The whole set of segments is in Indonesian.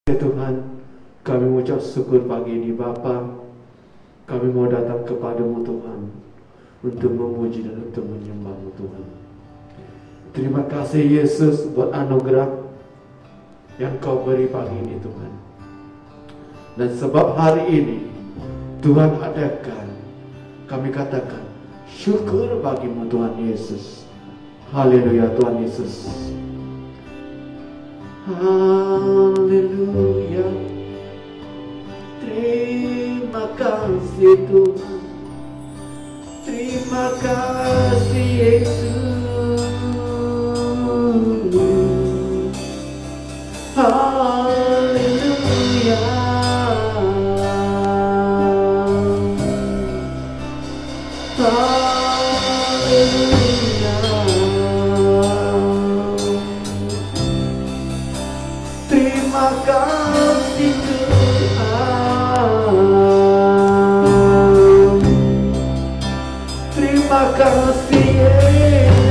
Ya Tuhan, kami mengucap syukur pagi ini Bapa. Kami mau datang kepadamu Tuhan, untuk memuji dan untuk menyembahmu Tuhan. Terima kasih Yesus buat anugerah yang kau beri pagi ini Tuhan. Dan sebab hari ini Tuhan adakan, kami katakan syukur bagimu Tuhan Yesus. Haleluya Tuhan Yesus. Haleluya. Terima kasih Tuhan. Terima kasih Yesus. Haleluya. Haleluya. Terima kasih Tuhan. Terima kasih Yesus.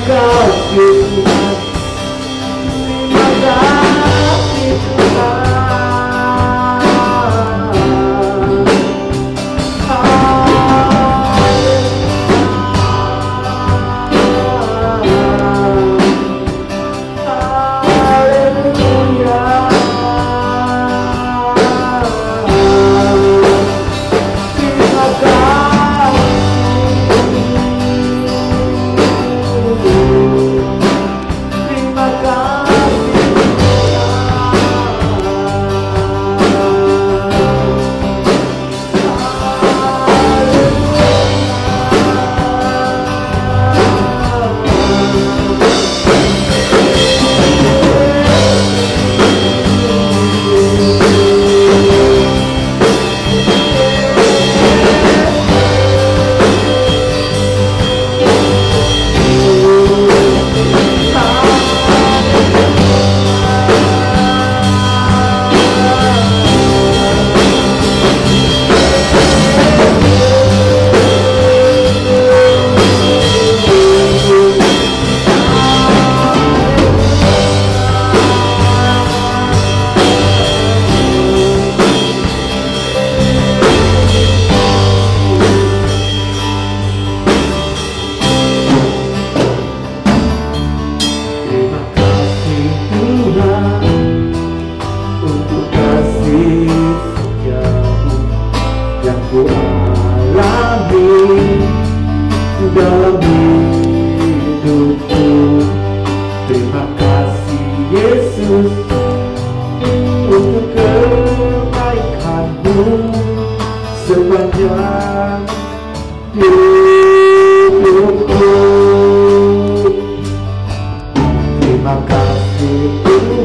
kasih Tuhan, terima kasih Tuhan.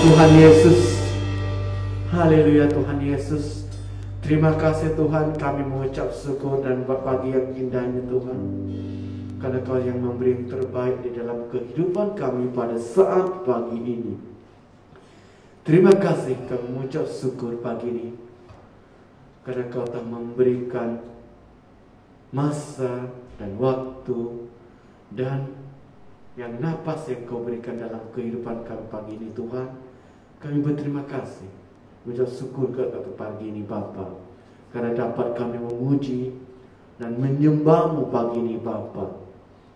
Tuhan Yesus. Haleluya Tuhan Yesus. Terima kasih Tuhan, kami mengucap syukur dan pagi yang indah ini Tuhan, karena Kau yang memberi yang terbaik di dalam kehidupan kami pada saat pagi ini. Terima kasih kami mengucap syukur pagi ini, karena Kau telah memberikan masa dan waktu dan yang napas yang Kau berikan dalam kehidupan kami pagi ini Tuhan. Kami berterima kasih, mengucap syukur kepada pagi ini Bapa, karena dapat kami memuji dan menyembah-Mu pagi ini Bapa.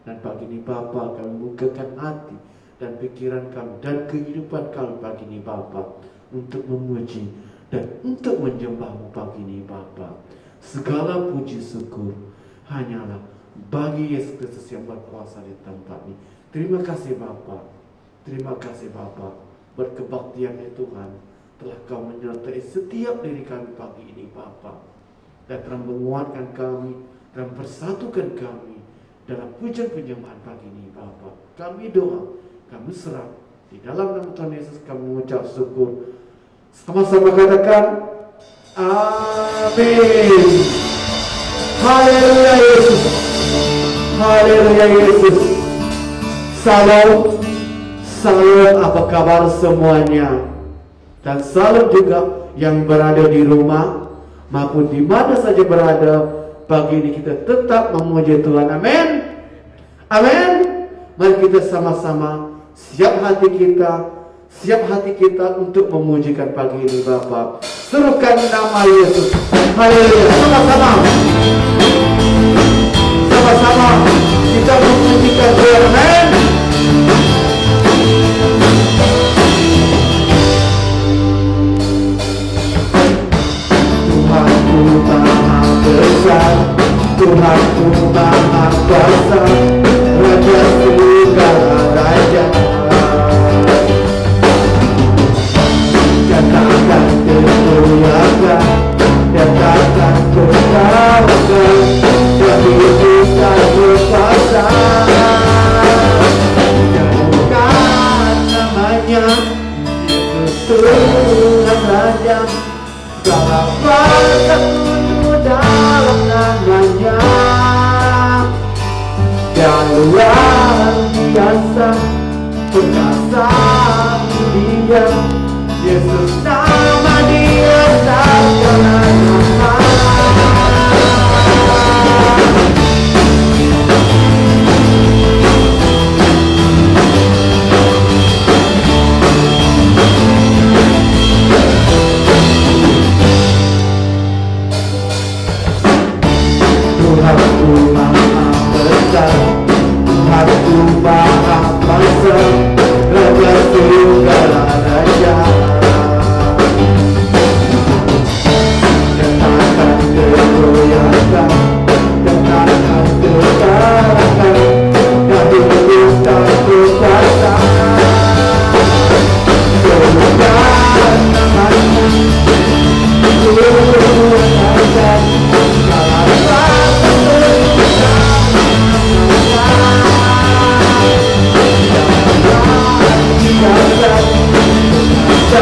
Dan pagi ini Bapa, kami bukakan hati dan pikiran kami dan kehidupan kami pagi ini Bapa, untuk memuji dan untuk menyembah-Mu pagi ini Bapa. Segala puji syukur hanyalah bagi Yesus Kristus yang berkuasa di tempat ini. Terima kasih Bapa, terima kasih Bapa, berkebaktiannya Tuhan telah Kau menyertai setiap diri kami pagi ini Bapa, dan telah menguatkan kami dan persatukan kami dalam pujian penyembahan pagi ini Bapa. Kami doa, kami serah di dalam nama Tuhan Yesus, kami mengucap syukur. Sama-sama katakan amin. Haleluya Yesus, haleluya Yesus. Salam, salam, apa kabar semuanya? Dan salam juga yang berada di rumah maupun di mana saja berada, pagi ini kita tetap memuji Tuhan. Amin, amin. Mari kita sama-sama siap hati kita untuk memujikan pagi ini Bapa. Serukan nama Yesus. Haleluya. Sama-sama kita memujikan Tuhan. Amin. Tuhanku Maha Besar, Tuhanku Maha Kuasa, Raja segala raja. Katakan kemuliaan, katakan kekalahan, tapi kita berkuasa. Jangan namanya Yesus Tuhan Raja. Segala bangsa tunduk dalam namanya. Dan luar biasa perkasa Dia, Yesus nama Dia segala nama. Tuhanku Maha Besar, Tuhanku Maha Kuasa, Raja segala raja. Katakan kemuliaan, katakan kekalahan, dari kita berkuasa. Serukan namanya Tuhan Raja. Kita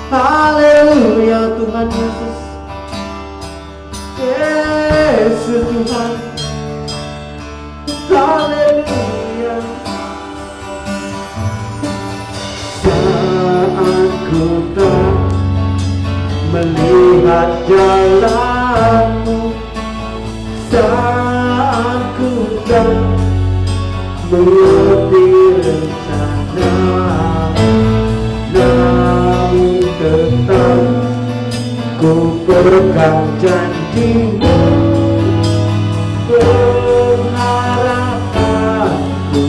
Haleluya Tuhan Yesus. Yesus Tuhan. Haleluya. Saat ku tak melihat jalanmu, saat ku tak mengerti rencana, namun tetap ku pegang janjimu. Pengharapanku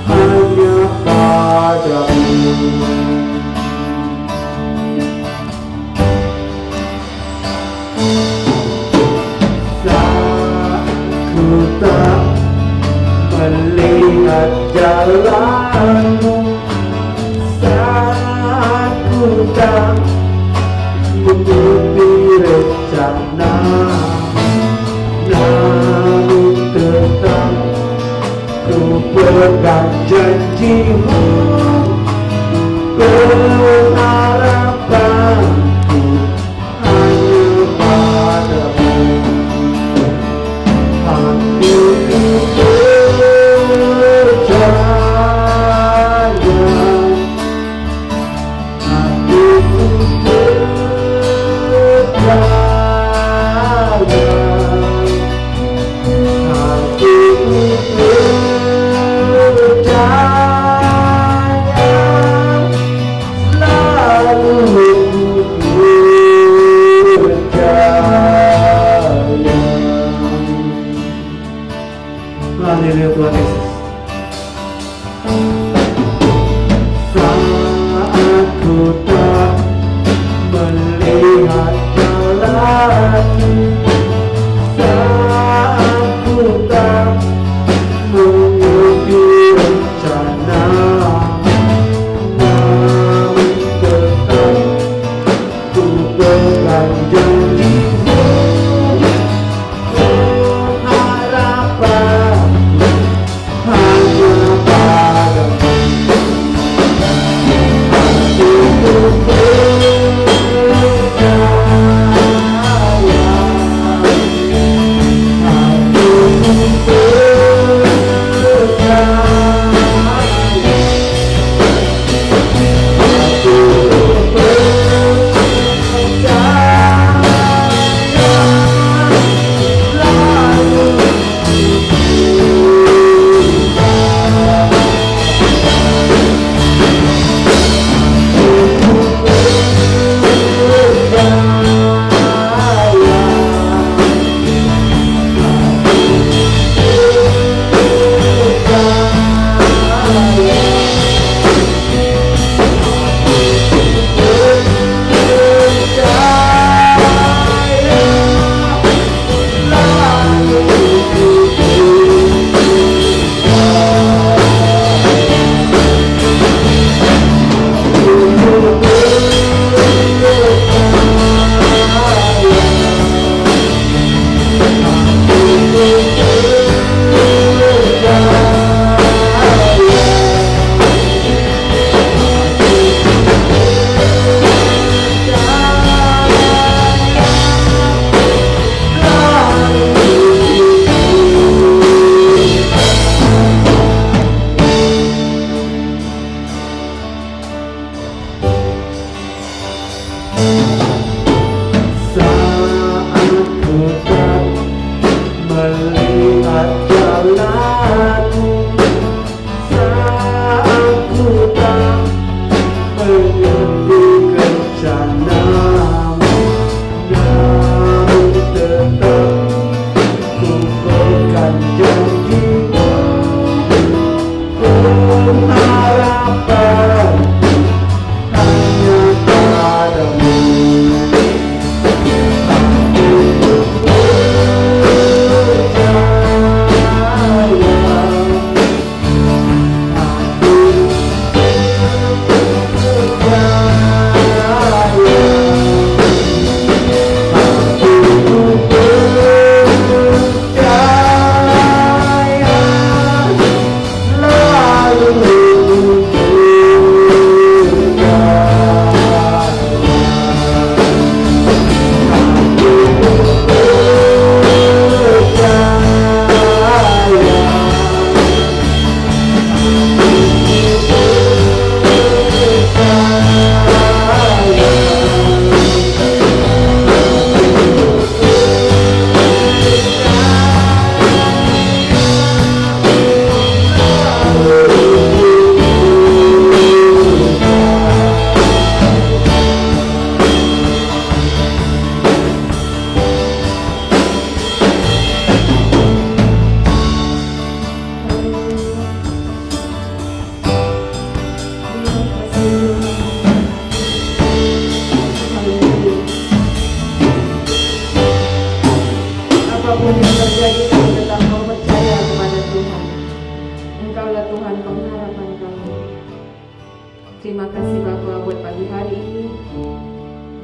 hanya padamu. Saat ku tak melihat jalanmu, saat ku tak mengerti rencana, namun tetap ku pegang janjimu. Pengharapanku hanya padamu. Hatiku percaya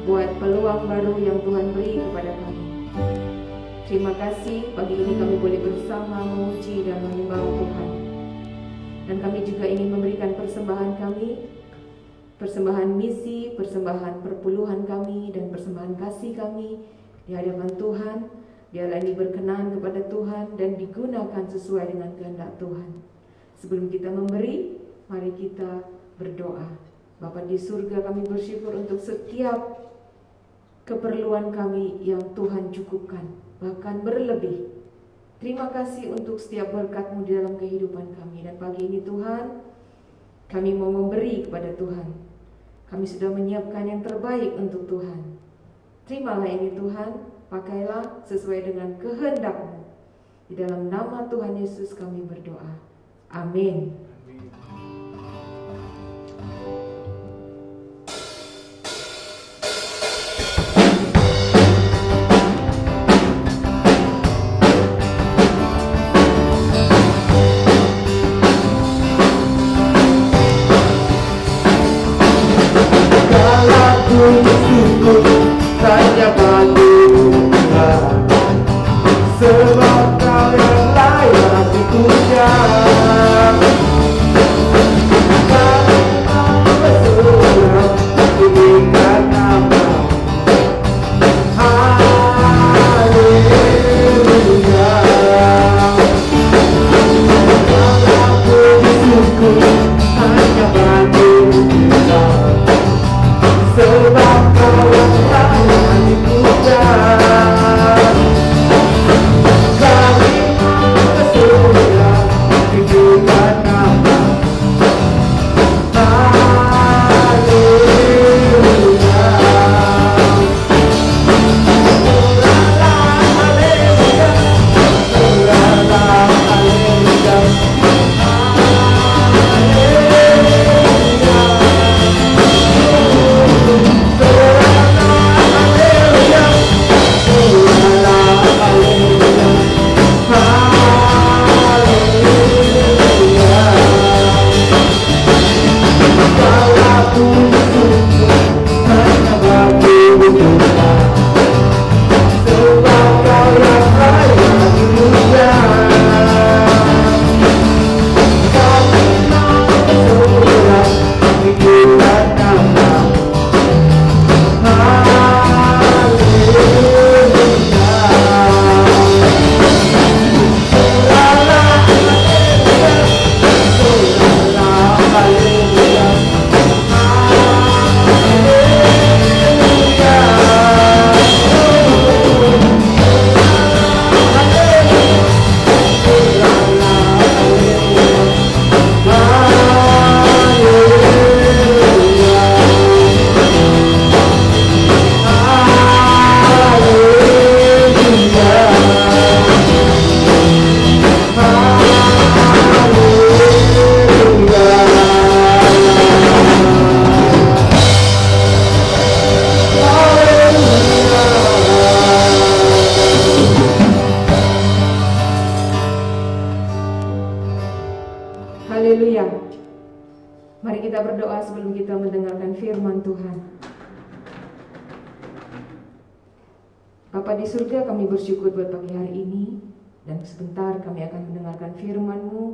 buat peluang baru yang Tuhan beri kepada kami. Terima kasih pagi ini kami boleh bersama memuji dan menyembah Tuhan. Dan kami juga ingin memberikan persembahan kami, persembahan misi, persembahan perpuluhan kami, dan persembahan kasih kami di hadapan Tuhan. Biarlah ini berkenan kepada Tuhan dan digunakan sesuai dengan kehendak Tuhan. Sebelum kita memberi, mari kita berdoa. Bapa di surga, kami bersyukur untuk setiap keperluan kami yang Tuhan cukupkan, bahkan berlebih. Terima kasih untuk setiap berkat-Mu di dalam kehidupan kami. Dan pagi ini Tuhan, kami mau memberi kepada Tuhan. Kami sudah menyiapkan yang terbaik untuk Tuhan. Terimalah ini Tuhan, pakailah sesuai dengan kehendak-Mu. Di dalam nama Tuhan Yesus kami berdoa. Amin. Hanya bagi Tuhan, sebab Kau yang layak dipuja. Kami mau bersyukur tinggikan nama. Haleluya. Segala puji syukur hanya bagi Tuhan, sebab Kau yang layak dipuja. Kami mau bersyukur tinggikan nama. Haleluya. Haleluya. Haleluya. Haleluya. Mari kita berdoa sebelum kita mendengarkan firman Tuhan. Bapa di surga, kami bersyukur buat pagi hari ini. Dan sebentar kami akan mendengarkan firman-Mu.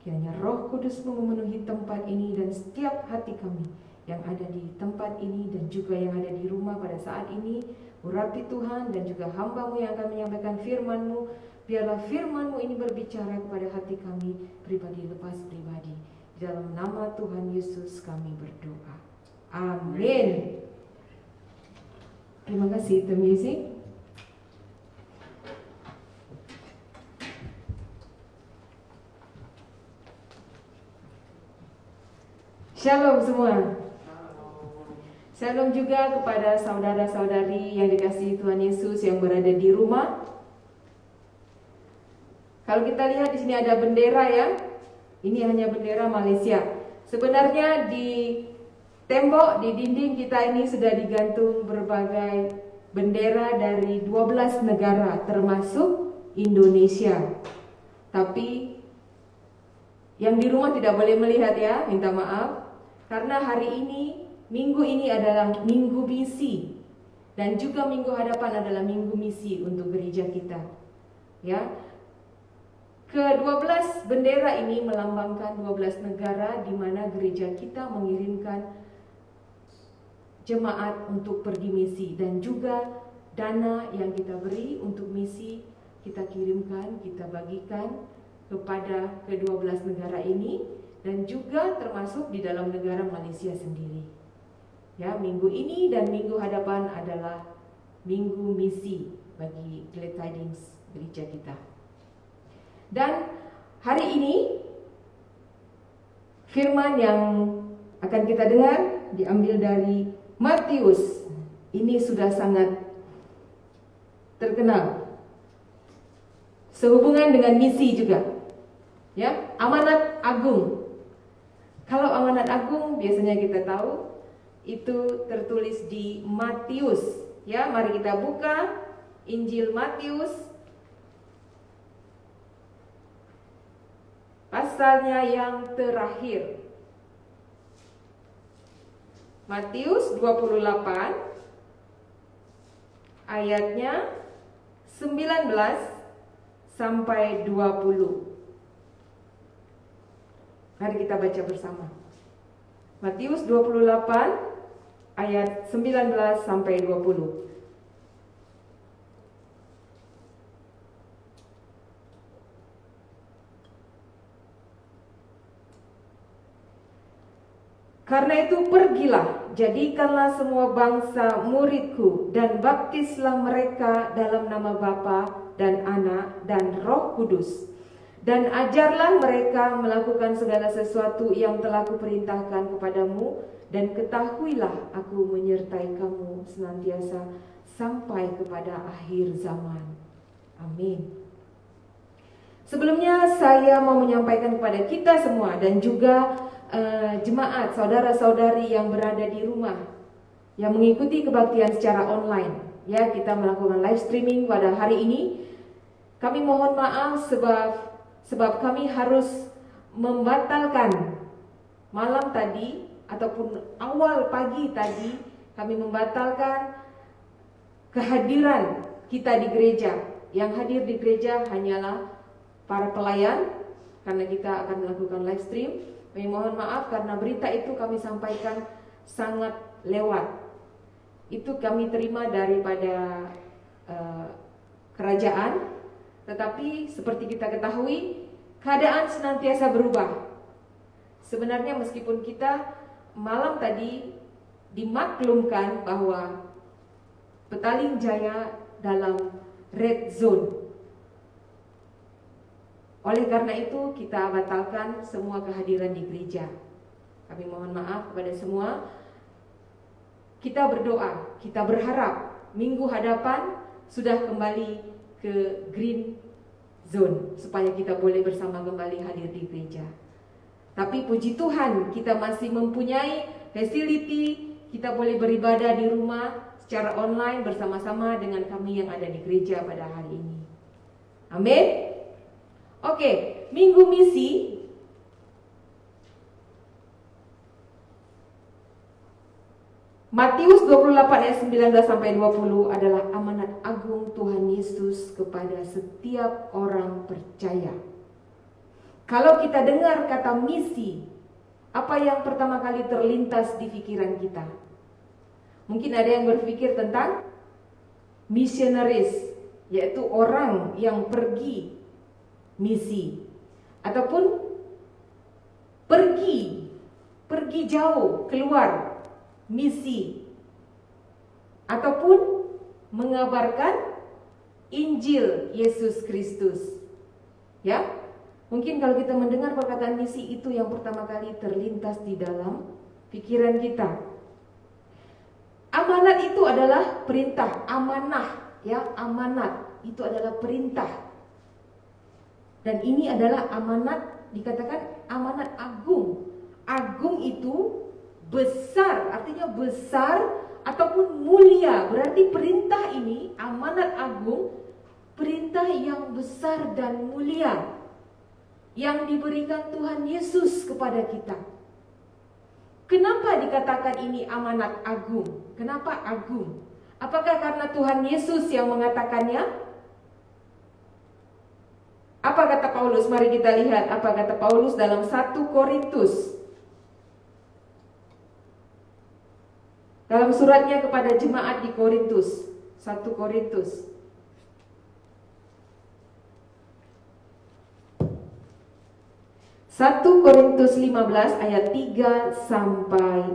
Kiranya Roh Kudus-Mu memenuhi tempat ini dan setiap hati kami yang ada di tempat ini dan juga yang ada di rumah pada saat ini. Urapi Tuhan dan juga hamba-Mu yang akan menyampaikan firman-Mu. Biarlah firman-Mu ini berbicara kepada hati kami pribadi lepas pribadi. Di dalam nama Tuhan Yesus kami berdoa. Amin. Terima kasih, The Music. Shalom semua. Shalom juga kepada saudara-saudari yang dikasihi Tuhan Yesus yang berada di rumah. Kalau kita lihat di sini ada bendera ya. Ini hanya bendera Malaysia. Sebenarnya di tembok, di dinding kita ini sudah digantung berbagai bendera dari 12 negara termasuk Indonesia. Tapi yang di rumah tidak boleh melihat ya, minta maaf. Karena hari ini minggu ini adalah minggu misi, dan juga minggu hadapan adalah minggu misi untuk gereja kita. Ya, ke-12 bendera ini melambangkan 12 negara di mana gereja kita mengirimkan jemaat untuk pergi misi, dan juga dana yang kita beri untuk misi kita kirimkan, kita bagikan kepada ke-12 negara ini, dan juga termasuk di dalam negara Malaysia sendiri. Ya, minggu ini dan minggu hadapan adalah minggu misi bagi Glad Tidings gereja kita. Dan hari ini firman yang akan kita dengar diambil dari Matius. Ini sudah sangat terkenal sehubungan dengan misi juga. Ya, amanat agung. Kalau amanat agung biasanya kita tahu itu tertulis di Matius. Ya, mari kita buka Injil Matius pasalnya yang terakhir. Matius 28 ayatnya 19 sampai 20. Mari kita baca bersama. Matius 28 ayat 19 sampai 20. Karena itu pergilah, jadikanlah semua bangsa muridku, dan baptislah mereka dalam nama Bapa dan Anak dan Roh Kudus. Dan ajarlah mereka melakukan segala sesuatu yang telah kuperintahkan kepadamu, dan ketahuilah aku menyertai kamu senantiasa sampai kepada akhir zaman. Amin. Sebelumnya saya mau menyampaikan kepada kita semua dan juga jemaat, saudara-saudari yang berada di rumah yang mengikuti kebaktian secara online. Ya, kita melakukan live streaming pada hari ini. Kami mohon maaf sebab kami harus membatalkan malam tadi ataupun awal pagi tadi, kami membatalkan kehadiran kita di gereja. Yang hadir di gereja hanyalah para pelayan, karena kita akan melakukan live stream. Kami mohon maaf karena berita itu kami sampaikan sangat lewat. Itu kami terima daripada kerajaan. Tetapi seperti kita ketahui, keadaan senantiasa berubah. Sebenarnya meskipun kita malam tadi dimaklumkan bahwa Petaling Jaya dalam red zone. Oleh karena itu kita batalkan semua kehadiran di gereja. Kami mohon maaf kepada semua. Kita berdoa, kita berharap minggu hadapan sudah kembali ke green zone, supaya kita boleh bersama kembali hadir di gereja. Tapi puji Tuhan, kita masih mempunyai facility, kita boleh beribadah di rumah secara online bersama-sama dengan kami yang ada di gereja pada hari ini. Amin. Oke, minggu misi. Matius 28 ayat 19 sampai 20 adalah amanat agung Tuhan Yesus kepada setiap orang percaya. Kalau kita dengar kata misi, apa yang pertama kali terlintas di pikiran kita? Mungkin ada yang berpikir tentang missionaries, yaitu orang yang pergi misi, ataupun pergi jauh keluar misi, ataupun mengabarkan Injil Yesus Kristus. Ya, mungkin kalau kita mendengar perkataan misi, itu yang pertama kali terlintas di dalam pikiran kita. Amanat itu adalah perintah, amanah, ya, amanat itu adalah perintah. Dan ini adalah amanat, dikatakan amanat agung. Agung itu besar, artinya besar ataupun mulia. Berarti perintah ini, amanat agung, perintah yang besar dan mulia yang diberikan Tuhan Yesus kepada kita. Kenapa dikatakan ini amanat agung? Kenapa agung? Apakah karena Tuhan Yesus yang mengatakannya? Apa kata Paulus? Mari kita lihat apa kata Paulus dalam 1 Korintus. Dalam suratnya kepada jemaat di Korintus, 1 Korintus. 1 Korintus 15 ayat 3 sampai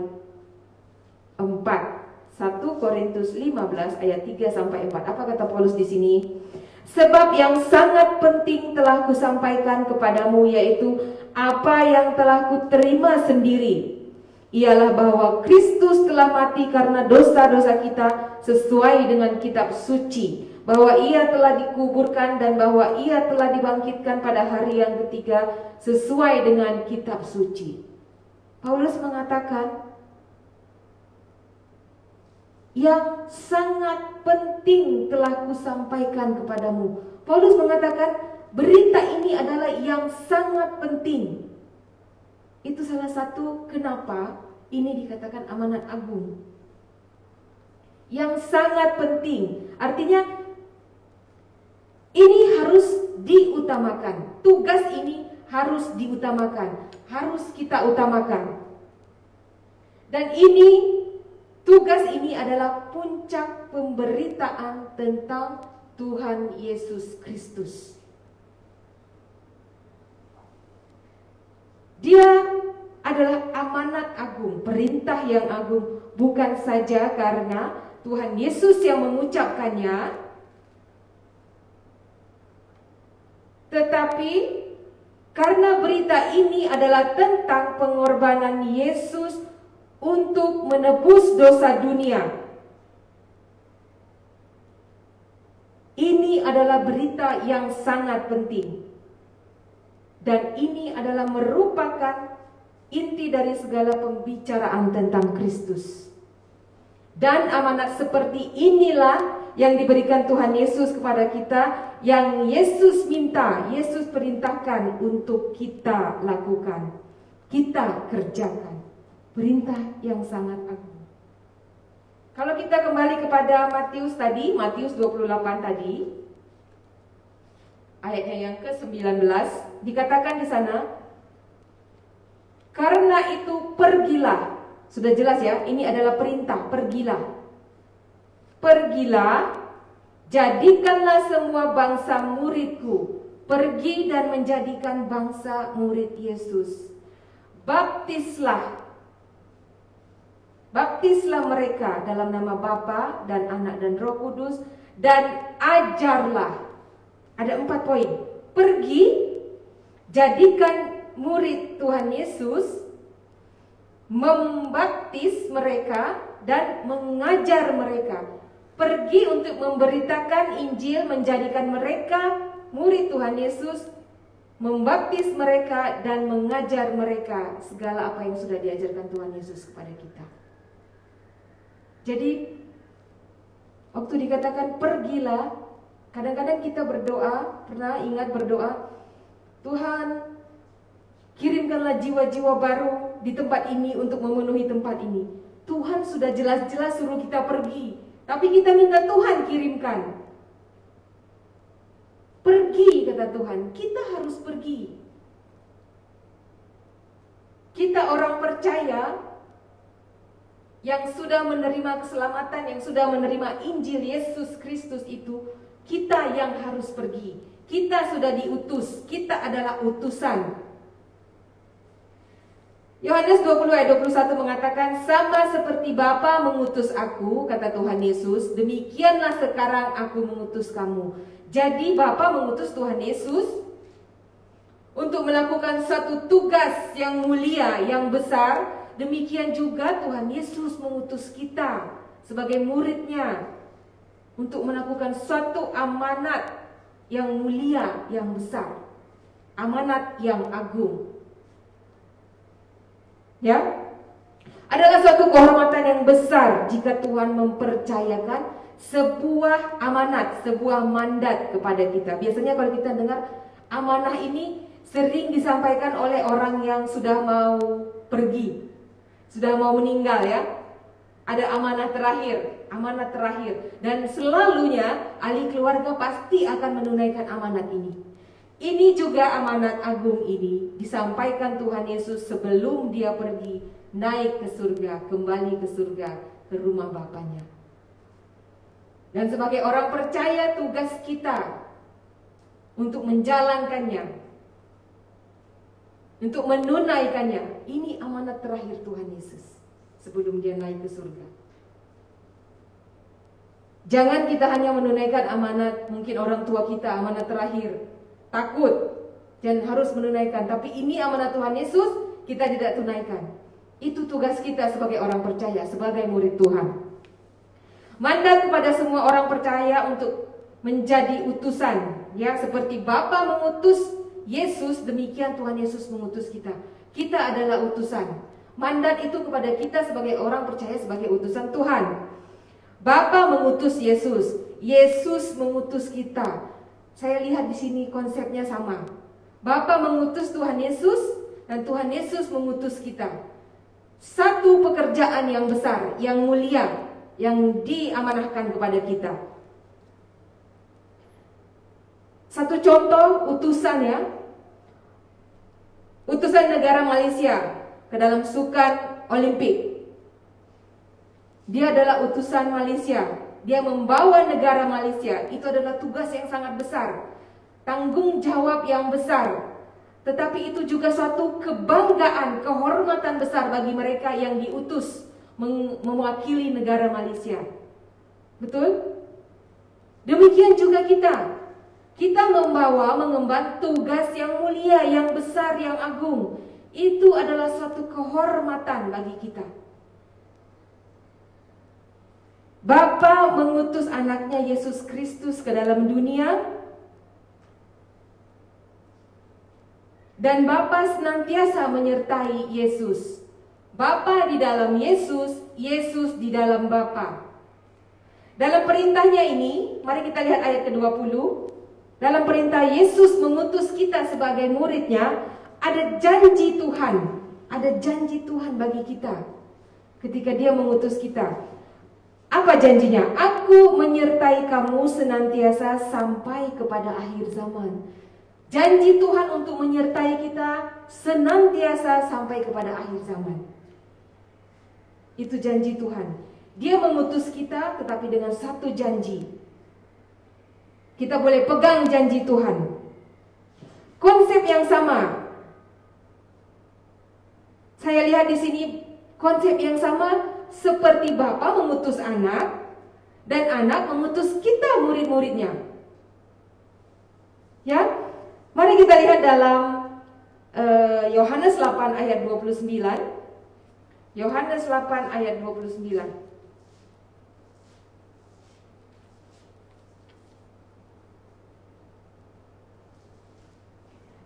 4. 1 Korintus 15 ayat 3 sampai 4. Apa kata Paulus di sini? Sebab yang sangat penting telah kusampaikan kepadamu, yaitu apa yang telah kuterima sendiri, ialah bahwa Kristus telah mati karena dosa-dosa kita sesuai dengan kitab suci, bahwa ia telah dikuburkan dan bahwa ia telah dibangkitkan pada hari yang ketiga sesuai dengan kitab suci. Paulus mengatakan yang sangat penting telah kusampaikan kepadamu. Paulus mengatakan berita ini adalah yang sangat penting. Itu salah satu kenapa ini dikatakan amanat agung. Yang sangat penting, artinya ini harus diutamakan. Tugas ini harus diutamakan, harus kita utamakan. Dan tugas ini adalah puncak pemberitaan tentang Tuhan Yesus Kristus. Dia adalah amanat agung, perintah yang agung, bukan saja karena Tuhan Yesus yang mengucapkannya, tetapi karena berita ini adalah tentang pengorbanan Yesus untuk menebus dosa dunia. Ini adalah berita yang sangat penting. Dan ini adalah merupakan inti dari segala pembicaraan tentang Kristus. Dan amanat seperti inilah yang diberikan Tuhan Yesus kepada kita, yang Yesus minta, Yesus perintahkan untuk kita lakukan, kita kerjakan. Perintah yang sangat agung. Kalau kita kembali kepada Matius tadi, Matius 28 tadi, ayatnya yang ke-19, dikatakan di sana, karena itu pergilah. Sudah jelas ya, ini adalah perintah, pergilah. Pergilah, jadikanlah semua bangsa muridku. Pergi dan menjadikan bangsa murid Yesus. Baptislah mereka dalam nama Bapa dan Anak dan Roh Kudus, dan ajarlah. Ada 4 poin. Pergi, jadikan murid Tuhan Yesus, membaptis mereka, dan mengajar mereka. Pergi untuk memberitakan Injil, menjadikan mereka murid Tuhan Yesus, membaptis mereka, dan mengajar mereka segala apa yang sudah diajarkan Tuhan Yesus kepada kita. Jadi waktu dikatakan pergilah, kadang-kadang kita berdoa, pernah ingat berdoa, Tuhan kirimkanlah jiwa-jiwa baru di tempat ini untuk memenuhi tempat ini. Tuhan sudah jelas-jelas suruh kita pergi, tapi kita minta Tuhan kirimkan. Pergi, kata Tuhan, kita harus pergi. Kita orang percaya yang sudah menerima keselamatan, yang sudah menerima Injil Yesus Kristus itu, kita yang harus pergi. Kita sudah diutus, kita adalah utusan. Yohanes 20 ayat 21 mengatakan, sama seperti Bapa mengutus aku, kata Tuhan Yesus, demikianlah sekarang aku mengutus kamu. Jadi Bapa mengutus Tuhan Yesus untuk melakukan satu tugas yang mulia, yang besar. Demikian juga Tuhan Yesus mengutus kita sebagai muridnya untuk melakukan suatu amanat yang mulia, yang besar, amanat yang agung. Ya, adalah suatu kehormatan yang besar jika Tuhan mempercayakan sebuah amanat, sebuah mandat kepada kita. Biasanya kalau kita dengar amanah ini sering disampaikan oleh orang yang sudah mau pergi, sudah mau meninggal ya. Ada amanah terakhir, amanat terakhir. Dan selalunya ahli keluarga pasti akan menunaikan amanat ini. Ini juga amanat agung ini disampaikan Tuhan Yesus sebelum dia pergi naik ke surga, kembali ke surga, ke rumah Bapanya. Dan sebagai orang percaya tugas kita untuk menjalankannya, untuk menunaikannya. Ini amanat terakhir Tuhan Yesus sebelum dia naik ke surga. Jangan kita hanya menunaikan amanat mungkin orang tua kita, amanat terakhir, takut dan harus menunaikan. Tapi ini amanat Tuhan Yesus, kita tidak tunaikan. Itu tugas kita sebagai orang percaya, sebagai murid Tuhan. Mandat kepada semua orang percaya untuk menjadi utusan, ya, seperti Bapa mengutus Yesus, demikian Tuhan Yesus mengutus kita. Kita adalah utusan. Mandat itu kepada kita sebagai orang percaya, sebagai utusan Tuhan. Bapa mengutus Yesus, Yesus mengutus kita. Saya lihat di sini konsepnya sama. Bapa mengutus Tuhan Yesus dan Tuhan Yesus mengutus kita. Satu pekerjaan yang besar, yang mulia, yang diamanahkan kepada kita. Satu contoh utusan ya. Utusan negara Malaysia ke dalam sukan Olimpik. Dia adalah utusan Malaysia. Dia membawa negara Malaysia. Itu adalah tugas yang sangat besar, tanggung jawab yang besar. Tetapi itu juga suatu kebanggaan, kehormatan besar bagi mereka yang diutus mewakili negara Malaysia. Betul? Demikian juga kita. Kita mengemban tugas yang mulia, yang besar, yang agung. Itu adalah suatu kehormatan bagi kita. Bapa mengutus anaknya Yesus Kristus ke dalam dunia, dan Bapa senantiasa menyertai Yesus. Bapa di dalam Yesus, Yesus di dalam Bapa. Dalam perintahnya ini, mari kita lihat ayat ke-20. Dalam perintah Yesus mengutus kita sebagai muridnya, ada janji Tuhan. Ada janji Tuhan bagi kita ketika dia mengutus kita. Apa janjinya? Aku menyertai kamu senantiasa sampai kepada akhir zaman. Janji Tuhan untuk menyertai kita senantiasa sampai kepada akhir zaman. Itu janji Tuhan. Dia mengutus kita tetapi dengan satu janji. Kita boleh pegang janji Tuhan. Konsep yang sama. Saya lihat di sini konsep yang sama, seperti Bapa mengutus anak dan anak mengutus kita murid-muridnya. Ya, mari kita lihat dalam Yohanes 8 ayat 29. Yohanes 8 ayat 29.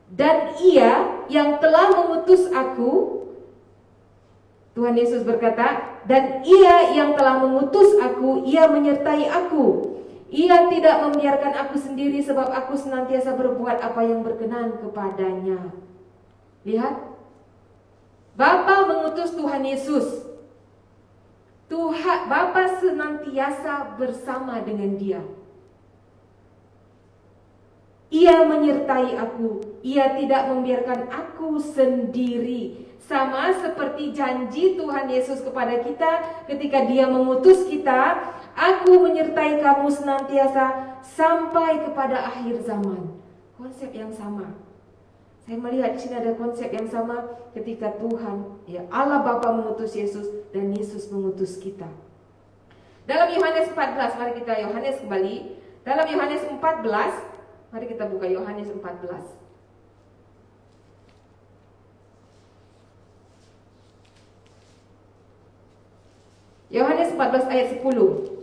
Dan Ia yang telah mengutus aku, Tuhan Yesus berkata, dan Ia yang telah mengutus aku, Ia menyertai aku. Ia tidak membiarkan aku sendiri, sebab aku senantiasa berbuat apa yang berkenan kepadanya. Lihat, Bapa mengutus Tuhan Yesus. Bapa senantiasa bersama dengan dia. Ia menyertai aku. Ia tidak membiarkan aku sendiri. Sama seperti janji Tuhan Yesus kepada kita ketika dia mengutus kita. Aku menyertai kamu senantiasa sampai kepada akhir zaman. Konsep yang sama. Saya melihat di sini ada konsep yang sama ketika Tuhan, ya Allah Bapa mengutus Yesus dan Yesus mengutus kita. Dalam Yohanes 14, mari kita Yohanes kembali. Dalam Yohanes 14, mari kita buka Yohanes 14. Yohanes 14 ayat 10.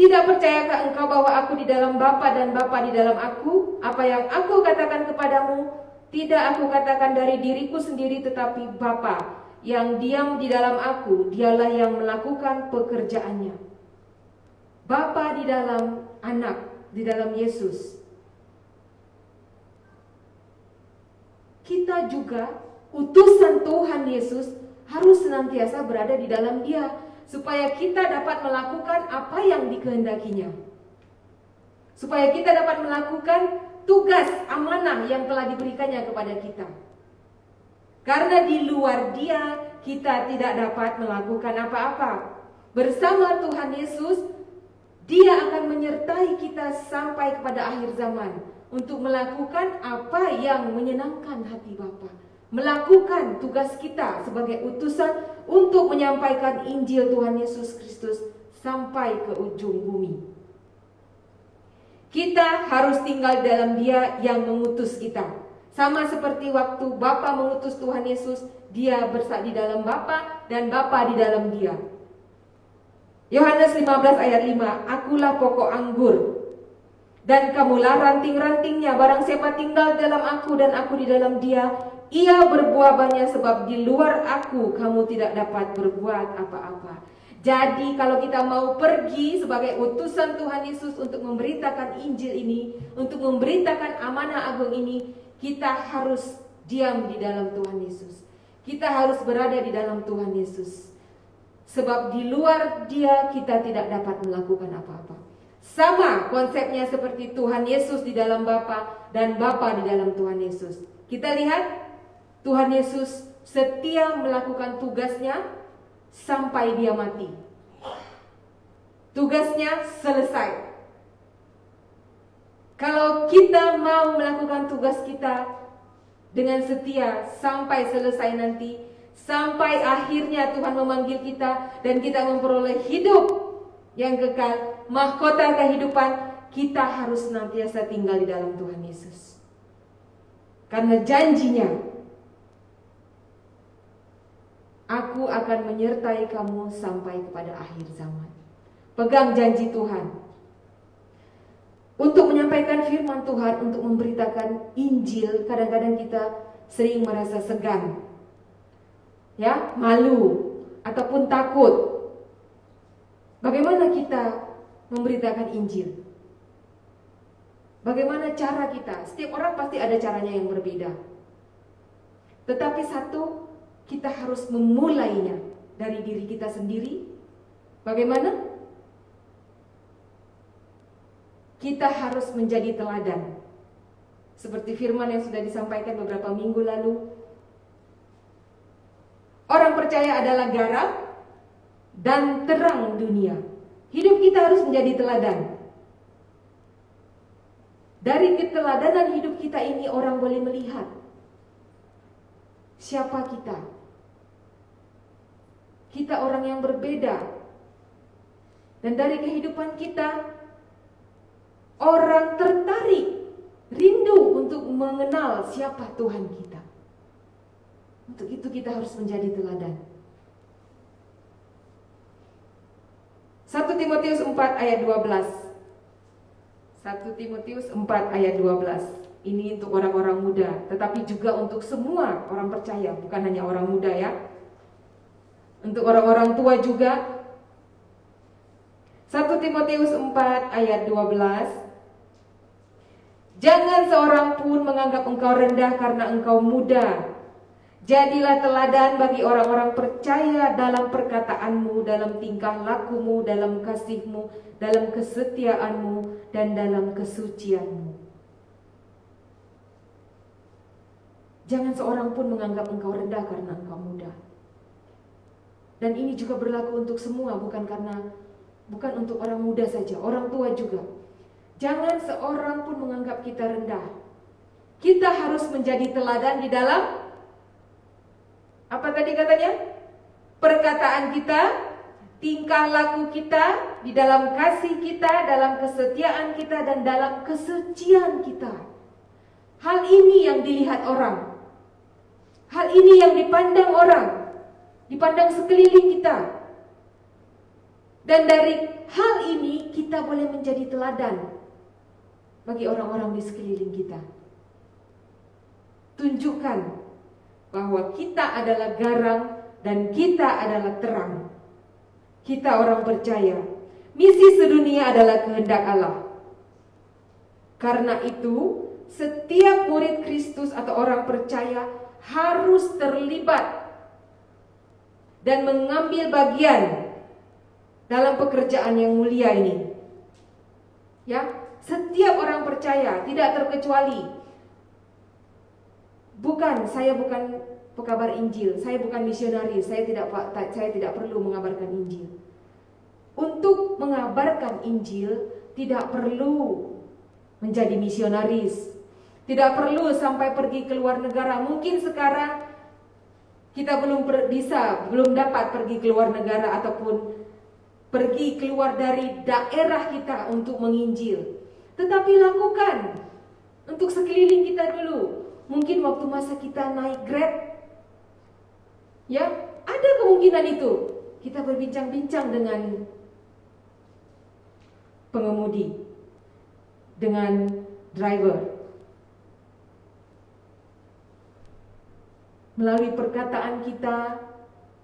Tidak percayakah engkau bahwa aku di dalam Bapa dan Bapa di dalam aku? Apa yang aku katakan kepadamu, tidak aku katakan dari diriku sendiri, tetapi Bapa yang diam di dalam aku, dialah yang melakukan pekerjaannya. Bapa di dalam anak, di dalam Yesus. kita juga utusan Tuhan Yesus harus senantiasa berada di dalam Dia, supaya kita dapat melakukan apa yang dikehendakinya, supaya kita dapat melakukan tugas amanah yang telah diberikannya kepada kita. Karena di luar Dia kita tidak dapat melakukan apa-apa. Bersama Tuhan Yesus, Dia akan menyertai kita sampai kepada akhir zaman untuk melakukan apa yang menyenangkan hati Bapa, melakukan tugas kita sebagai utusan untuk menyampaikan Injil Tuhan Yesus Kristus sampai ke ujung bumi. Kita harus tinggal dalam Dia yang mengutus kita. Sama seperti waktu Bapa mengutus Tuhan Yesus, Dia bersama di dalam Bapa dan Bapa di dalam Dia. Yohanes 15 ayat 5, akulah pokok anggur dan kamulah ranting-rantingnya. Barang siapa tinggal dalam aku dan aku di dalam dia, ia berbuah banyak, sebab di luar aku kamu tidak dapat berbuat apa-apa. Jadi kalau kita mau pergi sebagai utusan Tuhan Yesus untuk memberitakan Injil ini, untuk memberitakan amanah agung ini, kita harus diam di dalam Tuhan Yesus. Kita harus berada di dalam Tuhan Yesus. Sebab di luar Dia kita tidak dapat melakukan apa-apa. Sama konsepnya seperti Tuhan Yesus di dalam Bapa dan Bapa di dalam Tuhan Yesus. Kita lihat Tuhan Yesus setia melakukan tugasnya sampai Dia mati. Tugasnya selesai. Kalau kita mau melakukan tugas kita dengan setia sampai selesai nanti, sampai akhirnya Tuhan memanggil kita dan kita memperoleh hidup yang kekal, mahkota kehidupan, kita harus senantiasa tinggal di dalam Tuhan Yesus. Karena janjinya, aku akan menyertai kamu sampai kepada akhir zaman. Pegang janji Tuhan untuk menyampaikan firman Tuhan, untuk memberitakan Injil. Kadang-kadang kita sering merasa segan, ya, malu ataupun takut. Bagaimana kita memberitakan Injil? Bagaimana cara kita? Setiap orang pasti ada caranya yang berbeda. Tetapi satu, kita harus memulainya dari diri kita sendiri. Bagaimana? Kita harus menjadi teladan. Seperti firman yang sudah disampaikan beberapa minggu lalu. Orang percaya adalah garam dan terang dunia. Hidup kita harus menjadi teladan. Dari keteladanan hidup kita ini orang boleh melihat siapa kita. Kita orang yang berbeda. Dan dari kehidupan kita, orang tertarik, rindu untuk mengenal siapa Tuhan kita. Untuk itu kita harus menjadi teladan. 1 Timotius 4 ayat 12. 1 Timotius 4 ayat 12. Ini untuk orang-orang muda, tetapi juga untuk semua orang percaya, bukan hanya orang muda ya. Untuk orang-orang tua juga. 1 Timotius 4 ayat 12. Jangan seorang pun menganggap engkau rendah karena engkau muda. Jadilah teladan bagi orang-orang percaya dalam perkataanmu, dalam tingkah lakumu, dalam kasihmu, dalam kesetiaanmu, dan dalam kesucianmu. Jangan seorang pun menganggap engkau rendah karena engkau muda. Dan ini juga berlaku untuk semua, bukan untuk orang muda saja, orang tua juga. Jangan seorang pun menganggap kita rendah. Kita harus menjadi teladan di dalam, apa tadi katanya? Perkataan kita, tingkah laku kita, di dalam kasih kita, dalam kesetiaan kita, dan dalam kesucian kita. Hal ini yang dilihat orang. Hal ini yang dipandang orang. Dipandang sekeliling kita. Dan dari hal ini kita boleh menjadi teladan bagi orang-orang di sekeliling kita. Tunjukkan bahwa kita adalah garam dan kita adalah terang. Kita orang percaya. Misi sedunia adalah kehendak Allah. Karena itu, setiap murid Kristus atau orang percaya harus terlibat dan mengambil bagian dalam pekerjaan yang mulia ini. Ya, setiap orang percaya tidak terkecuali. Saya bukan pekabar Injil, saya bukan misionaris, saya tidak perlu mengabarkan Injil. Untuk mengabarkan Injil tidak perlu menjadi misionaris, tidak perlu sampai pergi ke luar negara. Mungkin sekarang kita belum dapat pergi ke luar negara ataupun pergi keluar dari daerah kita untuk menginjil. Tetapi lakukan untuk sekeliling kita dulu. Mungkin waktu masa kita naik Grab, ya, ada kemungkinan itu. Kita berbincang-bincang dengan pengemudi, dengan driver. Melalui perkataan kita,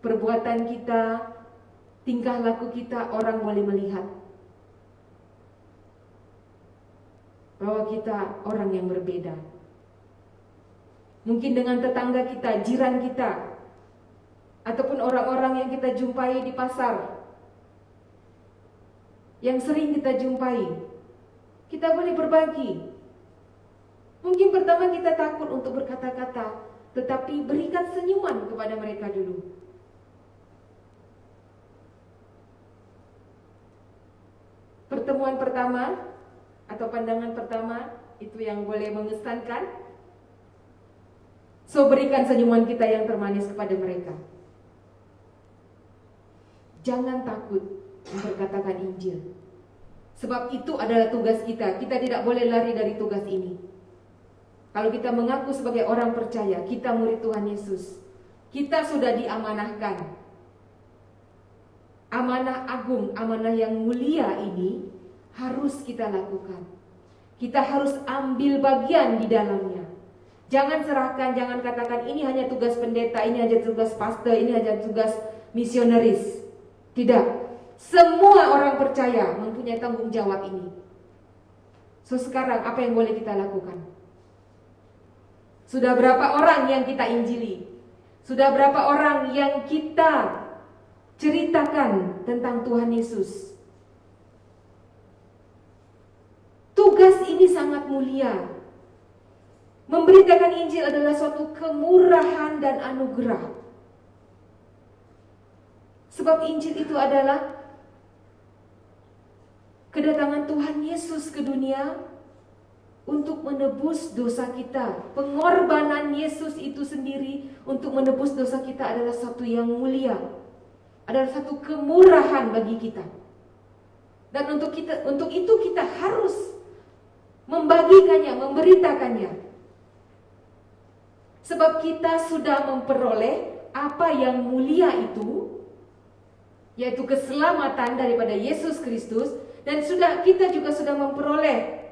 perbuatan kita, tingkah laku kita, orang boleh melihat bahwa kita orang yang berbeda. Mungkin dengan tetangga kita, jiran kita, ataupun orang-orang yang kita jumpai di pasar, yang sering kita jumpai, kita boleh berbagi. Mungkin pertama kita takut untuk berkata-kata, tetapi berikan senyuman kepada mereka dulu. Pertemuan pertama atau pandangan pertama itu yang boleh mengesankan. So, berikan senyuman kita yang termanis kepada mereka. Jangan takut memperkatakan Injil, sebab itu adalah tugas kita. Kita tidak boleh lari dari tugas ini. Kalau kita mengaku sebagai orang percaya, kita murid Tuhan Yesus, kita sudah diamanahkan. Amanah agung, amanah yang mulia ini harus kita lakukan. Kita harus ambil bagian di dalamnya. Jangan serahkan, jangan katakan ini hanya tugas pendeta, ini hanya tugas pastor, ini hanya tugas misionaris. Tidak. Semua orang percaya mempunyai tanggung jawab ini. So, sekarang apa yang boleh kita lakukan? Sudah berapa orang yang kita injili? Sudah berapa orang yang kita ceritakan tentang Tuhan Yesus? Tugas ini sangat mulia. Memberitakan Injil adalah suatu kemurahan dan anugerah. Sebab Injil itu adalah kedatangan Tuhan Yesus ke dunia untuk menebus dosa kita. Pengorbanan Yesus itu sendiri untuk menebus dosa kita adalah satu yang mulia. Adalah satu kemurahan bagi kita. Dan untuk itu kita harus membagikannya, memberitakannya. Sebab kita sudah memperoleh apa yang mulia itu, yaitu keselamatan daripada Yesus Kristus, dan kita juga sudah memperoleh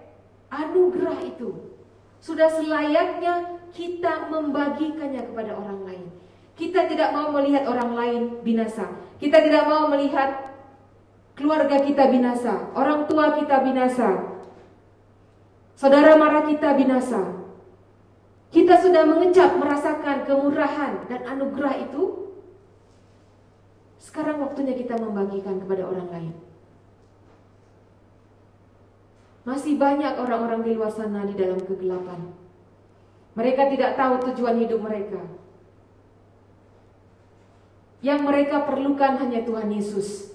anugerah itu. Sudah selayaknya kita membagikannya kepada orang lain. Kita tidak mau melihat orang lain binasa. Kita tidak mau melihat keluarga kita binasa, orang tua kita binasa, saudara mara kita binasa. Kita sudah mengecap, merasakan kemurahan dan anugerah itu. Sekarang waktunya kita membagikan kepada orang lain. Masih banyak orang-orang di luar sana di dalam kegelapan. Mereka tidak tahu tujuan hidup mereka. Yang mereka perlukan hanya Tuhan Yesus.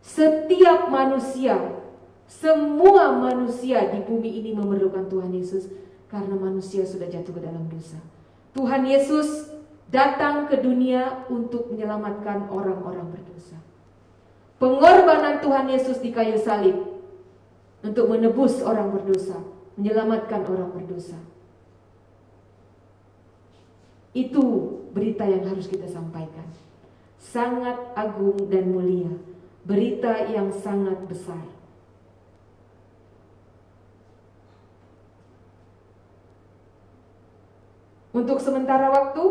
Setiap manusia, semua manusia di bumi ini memerlukan Tuhan Yesus, karena manusia sudah jatuh ke dalam dosa. Tuhan Yesus datang ke dunia untuk menyelamatkan orang-orang berdosa. Pengorbanan Tuhan Yesus di kayu salib untuk menebus orang berdosa, menyelamatkan orang berdosa. Itu berita yang harus kita sampaikan. Sangat agung dan mulia. Berita yang sangat besar. Untuk sementara waktu,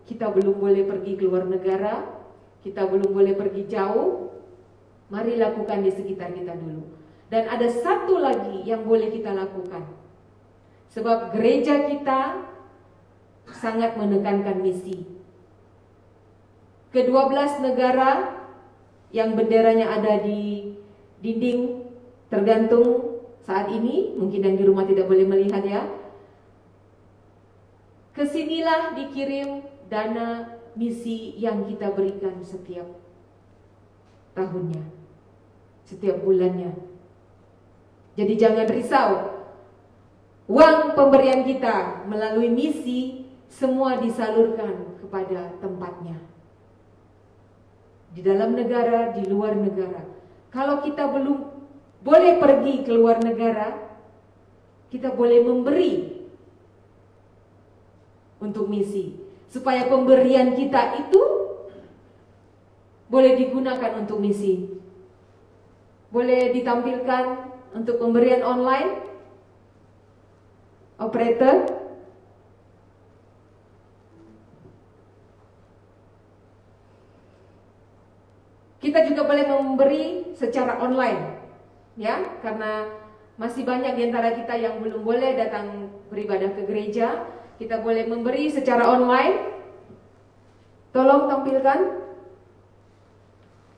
kita belum boleh pergi ke luar negara, kita belum boleh pergi jauh. Mari lakukan di sekitar kita dulu. Dan ada satu lagi yang boleh kita lakukan. Sebab gereja kita sangat menekankan misi. Ke-12 negara yang benderanya ada di dinding tergantung saat ini, mungkin yang di rumah tidak boleh melihat ya. Kesinilah dikirim dana misi yang kita berikan setiap tahunnya, setiap bulannya. Jadi jangan risau, uang pemberian kita melalui misi semua disalurkan kepada tempatnya. Di dalam negara, di luar negara. Kalau kita belum boleh pergi ke luar negara, kita boleh memberi untuk misi, supaya pemberian kita itu boleh digunakan untuk misi. Boleh ditampilkan untuk pemberian online, operator. Kita juga boleh memberi secara online, ya, karena masih banyak di antara kita yang belum boleh datang beribadah ke gereja. Kita boleh memberi secara online. Tolong tampilkan,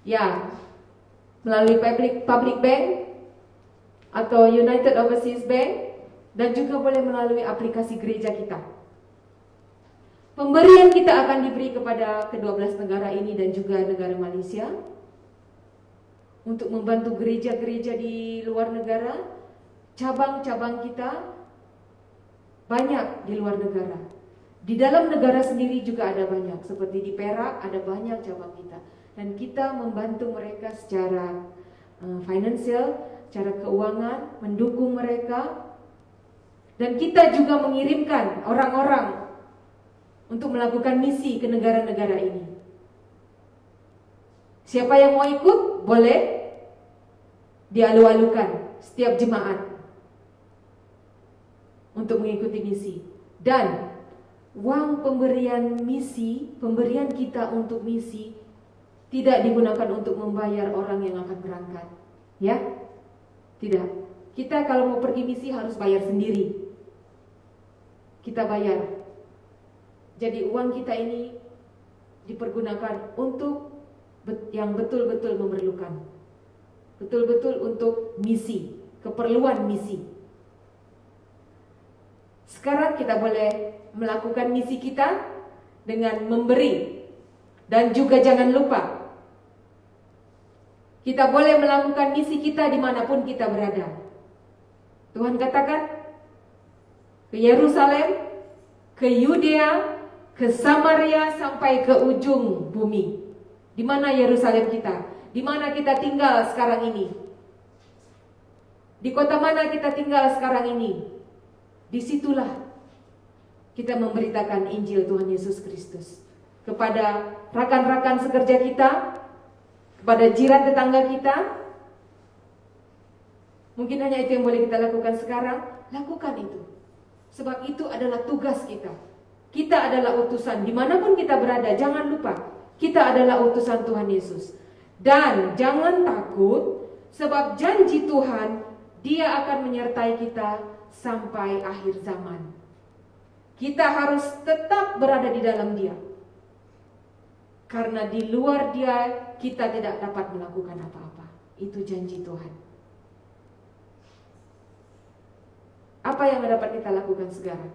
ya, melalui public bank atau United Overseas Bank, dan juga boleh melalui aplikasi gereja kita. Pemberian kita akan diberi kepada ke-12 negara ini dan juga negara Malaysia untuk membantu gereja-gereja di luar negara. Cabang-cabang kita banyak di luar negara. Di dalam negara sendiri juga ada banyak, seperti di Perak ada banyak cabang kita, dan kita membantu mereka secara finansial, secara keuangan, mendukung mereka. Dan kita juga mengirimkan orang-orang untuk melakukan misi ke negara-negara ini. Siapa yang mau ikut boleh dialu-alukan setiap jemaat untuk mengikuti misi. Dan uang pemberian misi, pemberian kita untuk misi tidak digunakan untuk membayar orang yang akan berangkat, ya? Tidak. Kita kalau mau pergi misi harus bayar sendiri. Kita bayar. Jadi uang kita ini dipergunakan untuk yang betul-betul memerlukan. Betul-betul untuk misi, keperluan misi. Sekarang kita boleh melakukan misi kita dengan memberi. Dan juga jangan lupa, kita boleh melakukan misi kita dimanapun kita berada. Tuhan katakan, ke Yerusalem, ke Yudea, ke Samaria, sampai ke ujung bumi. Di mana Yerusalem kita? Di mana kita tinggal sekarang ini? Di kota mana kita tinggal sekarang ini? Disitulah kita memberitakan Injil Tuhan Yesus Kristus kepada rakan-rakan sekerja kita, kepada jiran tetangga kita. Mungkin hanya itu yang boleh kita lakukan sekarang. Lakukan itu, sebab itu adalah tugas kita. Kita adalah utusan dimanapun kita berada. Jangan lupa, kita adalah utusan Tuhan Yesus. Dan jangan takut, sebab janji Tuhan, Dia akan menyertai kita sampai akhir zaman. Kita harus tetap berada di dalam Dia, karena di luar Dia kita tidak dapat melakukan apa-apa. Itu janji Tuhan. Apa yang dapat kita lakukan sekarang?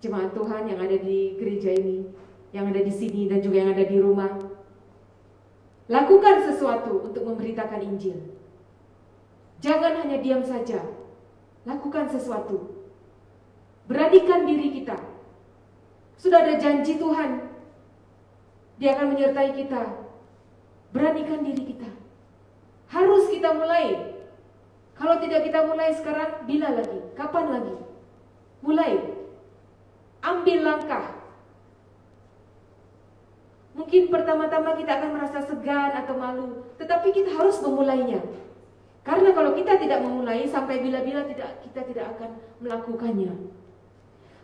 Jemaat Tuhan yang ada di gereja ini, yang ada di sini dan juga yang ada di rumah, lakukan sesuatu untuk memberitakan Injil. Jangan hanya diam saja. Lakukan sesuatu. Beranikan diri kita. Sudah ada janji Tuhan, Dia akan menyertai kita. Beranikan diri kita. Harus kita mulai. Kalau tidak kita mulai sekarang, bila lagi? Kapan lagi? Mulai. Ambil langkah. Mungkin pertama-tama kita akan merasa segan atau malu, tetapi kita harus memulainya. Karena kalau kita tidak memulai, sampai bila-bila kita tidak akan melakukannya.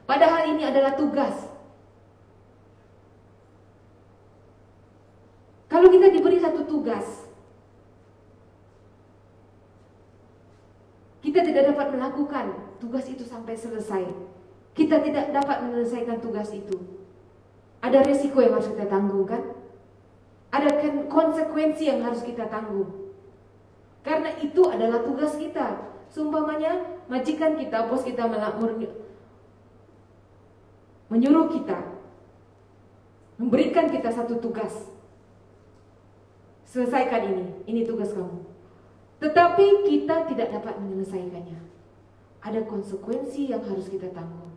Padahal ini adalah tugas. Kalau kita diberi satu tugas, kita tidak dapat melakukan tugas itu sampai selesai. Kita tidak dapat menyelesaikan tugas itu. Ada resiko yang harus kita tanggung kan? Ada konsekuensi yang harus kita tanggung. Karena itu adalah tugas kita. Seumpamanya majikan kita, bos kita menyuruh kita, memberikan kita satu tugas. Selesaikan ini tugas kamu. Tetapi kita tidak dapat menyelesaikannya. Ada konsekuensi yang harus kita tanggung.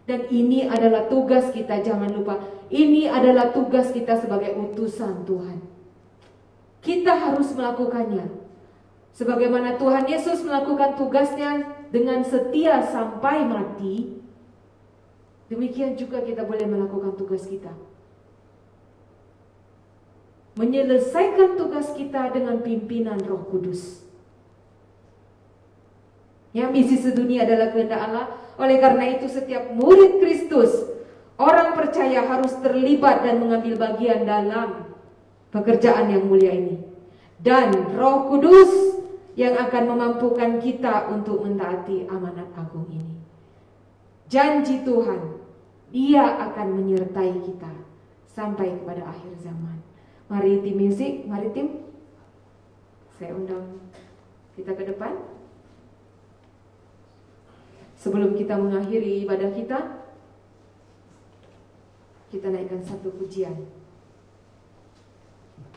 Dan ini adalah tugas kita, jangan lupa. Ini adalah tugas kita sebagai utusan Tuhan. Kita harus melakukannya. Sebagaimana Tuhan Yesus melakukan tugasnya dengan setia sampai mati, demikian juga kita boleh melakukan tugas kita. Menyelesaikan tugas kita dengan pimpinan Roh Kudus. Yang misi sedunia adalah kehendak Allah. Oleh karena itu setiap murid Kristus, orang percaya harus terlibat dan mengambil bagian dalam pekerjaan yang mulia ini. Dan Roh Kudus yang akan memampukan kita untuk mentaati amanat agung ini. Janji Tuhan, Dia akan menyertai kita sampai kepada akhir zaman. Mari tim musik, mari tim. Saya undang kita ke depan. Sebelum kita mengakhiri ibadah kita naikkan satu pujian.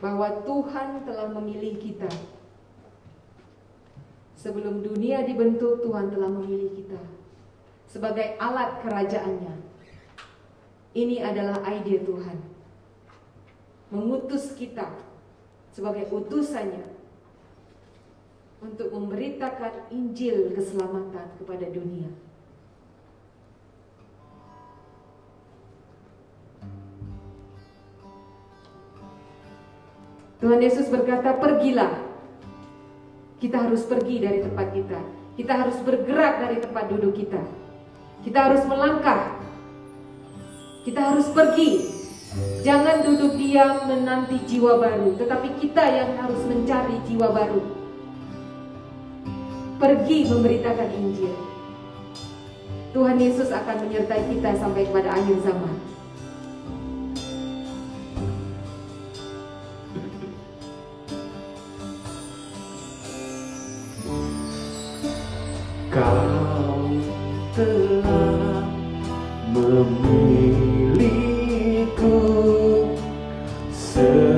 Bahwa Tuhan telah memilih kita. Sebelum dunia dibentuk, Tuhan telah memilih kita sebagai alat kerajaannya. Ini adalah ide Tuhan. Mengutus kita sebagai utusannya untuk memberitakan Injil keselamatan kepada dunia. Tuhan Yesus berkata, pergilah. Kita harus pergi dari tempat kita. Kita harus bergerak dari tempat duduk kita. Kita harus melangkah. Kita harus pergi. Jangan duduk diam menanti jiwa baru, tetapi kita yang harus mencari jiwa baru. Pergi memberitakan Injil. Tuhan Yesus akan menyertai kita sampai kepada akhir zaman. Kau telah memilihku sebelum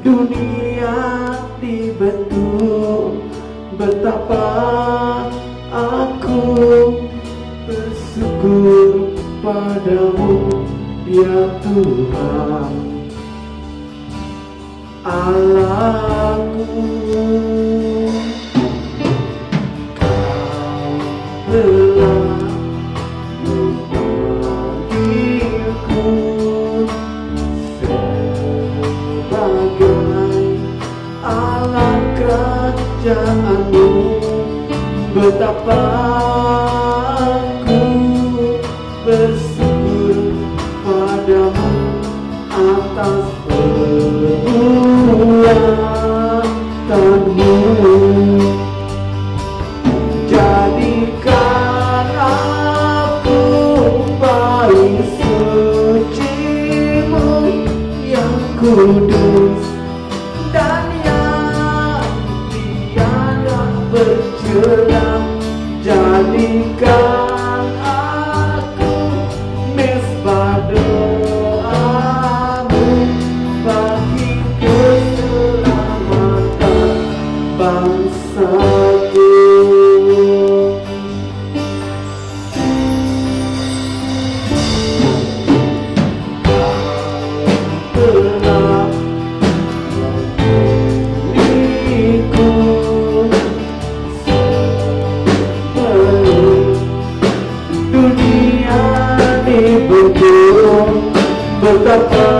dunia dibentuk. Betapa aku bersyukur padamu, ya Tuhan Allahku. Telah memanggilku sebagai alat kerajaanmu. Betapa aku bersyukur padamu atas perbuatanmu. Jadikan aku paling suci-Mu yang kudus dan yang tiada bercela. Jadikan aku mezbah doa-Mu bagi keselamatan bangsaku. Betapa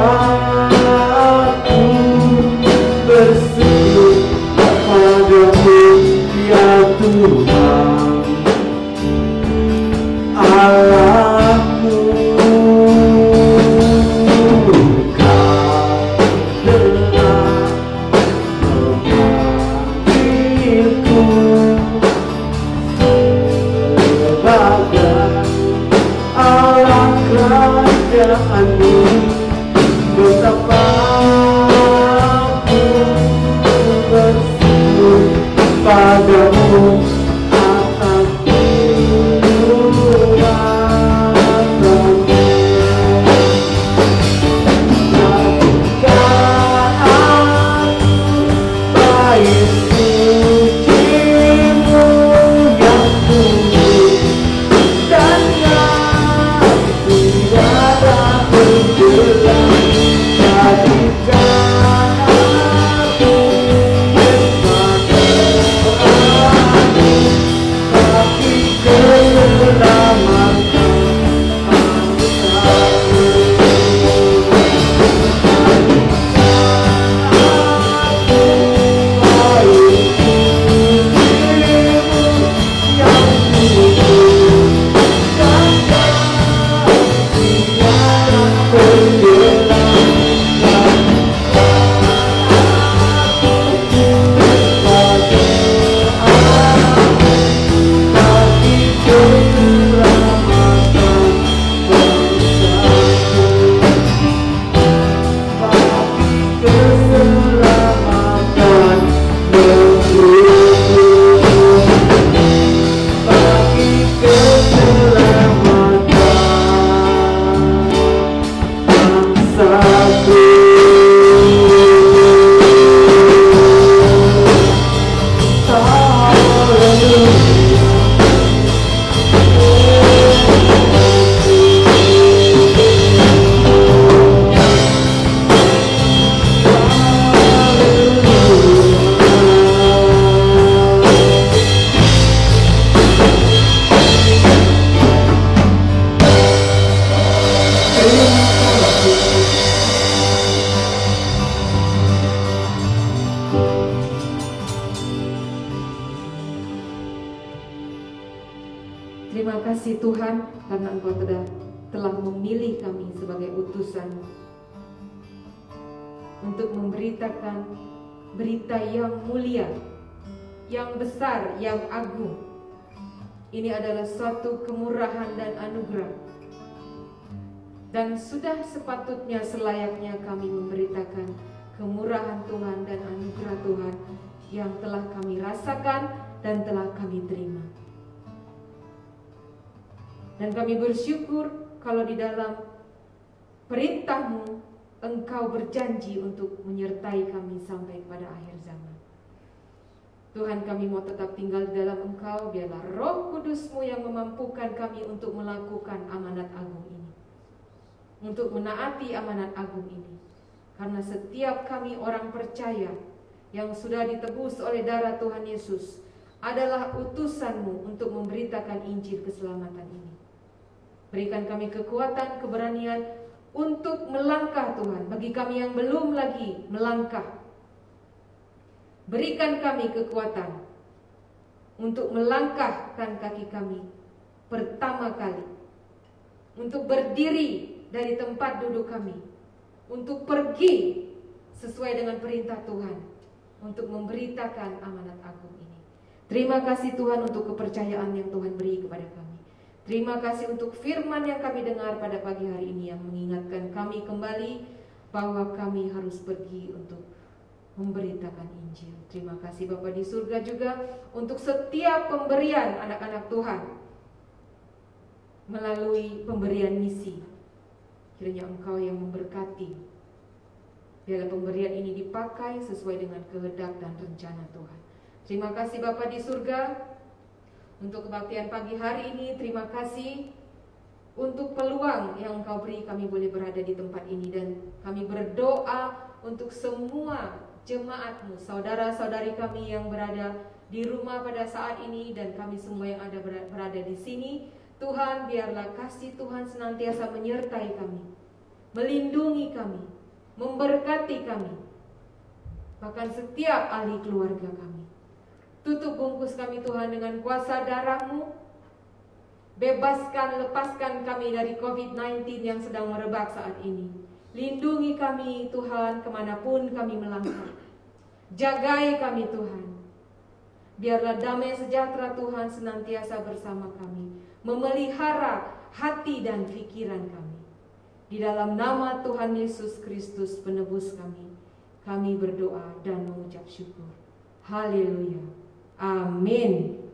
aku bersyukur padamu, ya Tuhan Allahku. Kau telah memanggilku kerajaanmu, betapa aku bersyukur padamu atas kekuatanmu. Ketika aku baik suci-Mu yang tulus dan ngasih darah menjelang, jadikan aku bersama-Mu bagi keselamatan bangsaku. Terima kasih Tuhan, karena Engkau telah memilih kami sebagai utusan untuk memberitakan berita yang mulia, yang besar, yang agung. Ini adalah suatu kemurahan dan anugerah, dan sudah sepatutnya selayaknya kami memberitakan kemurahan Tuhan dan anugerah Tuhan yang telah kami rasakan dan telah kami terima. Dan kami bersyukur kalau di dalam perintah-Mu Engkau berjanji untuk menyertai kami sampai kepada akhir zaman. Tuhan, kami mau tetap tinggal di dalam Engkau. Biarlah Roh Kudus-Mu yang memampukan kami untuk melakukan amanat agung ini, untuk menaati amanat agung ini. Karena setiap kami orang percaya yang sudah ditebus oleh darah Tuhan Yesus adalah utusan-Mu untuk memberitakan Injil keselamatan ini. Berikan kami kekuatan, keberanian untuk melangkah Tuhan. Bagi kami yang belum lagi melangkah, berikan kami kekuatan untuk melangkahkan kaki kami pertama kali, untuk berdiri dari tempat duduk kami, untuk pergi sesuai dengan perintah Tuhan, untuk memberitakan amanat agung ini. Terima kasih Tuhan untuk kepercayaan yang Tuhan beri kepada kami. Terima kasih untuk firman yang kami dengar pada pagi hari ini yang mengingatkan kami kembali bahwa kami harus pergi untuk memberitakan Injil. Terima kasih Bapa di surga juga untuk setiap pemberian anak-anak Tuhan melalui pemberian misi. Kiranya Engkau yang memberkati. Biarlah pemberian ini dipakai sesuai dengan kehendak dan rencana Tuhan. Terima kasih Bapa di surga untuk kebaktian pagi hari ini. Terima kasih untuk peluang yang Engkau beri kami boleh berada di tempat ini. Dan kami berdoa untuk semua jemaat-Mu, saudara-saudari kami yang berada di rumah pada saat ini, dan kami semua yang ada berada di sini. Tuhan, biarlah kasih Tuhan senantiasa menyertai kami, melindungi kami, memberkati kami, bahkan setiap ahli keluarga kami. Tutup bungkus kami Tuhan dengan kuasa darah-Mu. Bebaskan, lepaskan kami dari COVID-19 yang sedang merebak saat ini. Lindungi kami Tuhan kemanapun kami melangkah. Jagai kami Tuhan. Biarlah damai sejahtera Tuhan senantiasa bersama kami, memelihara hati dan pikiran kami. Di dalam nama Tuhan Yesus Kristus penebus kami berdoa dan mengucap syukur. Haleluya. Amin.